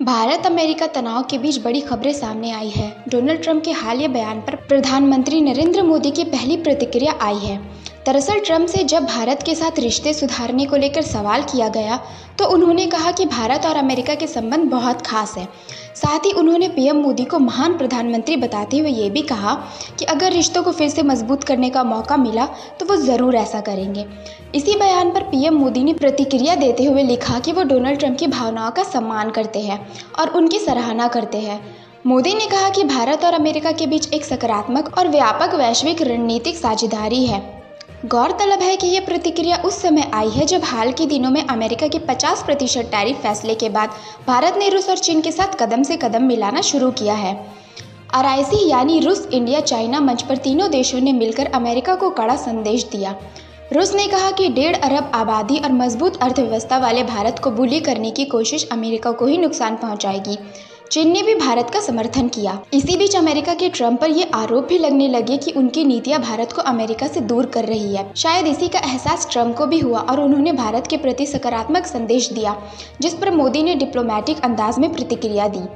Bharat America तनाव के बीच बड़ी खबरें सामने आई है। डोनाल्ड ट्रंप के हालिया बयान पर प्रधानमंत्री नरेंद्र मोदी की पहली प्रतिक्रिया आई है। दरअसल ट्रंप से जब भारत के साथ रिश्ते सुधारने को लेकर सवाल किया गया तो उन्होंने कहा कि भारत और अमेरिका के संबंध बहुत खास है। साथ ही उन्होंने पीएम मोदी को महान प्रधानमंत्री बताते हुए ये भी कहा कि अगर रिश्तों को फिर से मजबूत करने का मौका मिला तो वो ज़रूर ऐसा करेंगे। इसी बयान पर पीएम मोदी ने प्रतिक्रिया देते हुए लिखा कि वो डोनाल्ड ट्रंप की भावनाओं का सम्मान करते हैं और उनकी सराहना करते हैं। मोदी ने कहा कि भारत और अमेरिका के बीच एक सकारात्मक और व्यापक वैश्विक रणनीतिक साझेदारी है। गौरतलब है कि ये प्रतिक्रिया उस समय आई है जब हाल के दिनों में अमेरिका के 50% टैरिफ फैसले के बाद भारत ने रूस और चीन के साथ कदम से कदम मिलाना शुरू किया है। RIC यानी रूस इंडिया चाइना मंच पर तीनों देशों ने मिलकर अमेरिका को कड़ा संदेश दिया। रूस ने कहा कि 1.5 अरब आबादी और मजबूत अर्थव्यवस्था वाले भारत को बुली करने की कोशिश अमेरिका को ही नुकसान पहुंचाएगी। चीन ने भी भारत का समर्थन किया। इसी बीच अमेरिका के ट्रंप पर ये आरोप भी लगने लगे कि उनकी नीतियां भारत को अमेरिका से दूर कर रही है। शायद इसी का एहसास ट्रंप को भी हुआ और उन्होंने भारत के प्रति सकारात्मक संदेश दिया, जिस पर मोदी ने डिप्लोमेटिक अंदाज में प्रतिक्रिया दी।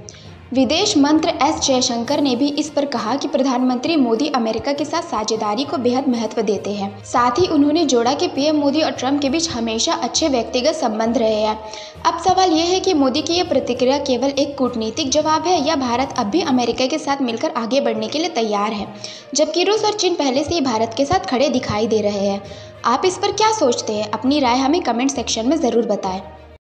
विदेश मंत्री S जयशंकर ने भी इस पर कहा कि प्रधानमंत्री मोदी अमेरिका के साथ साझेदारी को बेहद महत्व देते हैं। साथ ही उन्होंने जोड़ा कि पीएम मोदी और ट्रंप के बीच हमेशा अच्छे व्यक्तिगत संबंध रहे हैं। अब सवाल यह है कि मोदी की यह प्रतिक्रिया केवल एक कूटनीतिक जवाब है या भारत अब भी अमेरिका के साथ मिलकर आगे बढ़ने के लिए तैयार है, जबकि रूस और चीन पहले से ही भारत के साथ खड़े दिखाई दे रहे हैं। आप इस पर क्या सोचते हैं? अपनी राय हमें कमेंट सेक्शन में ज़रूर बताएं।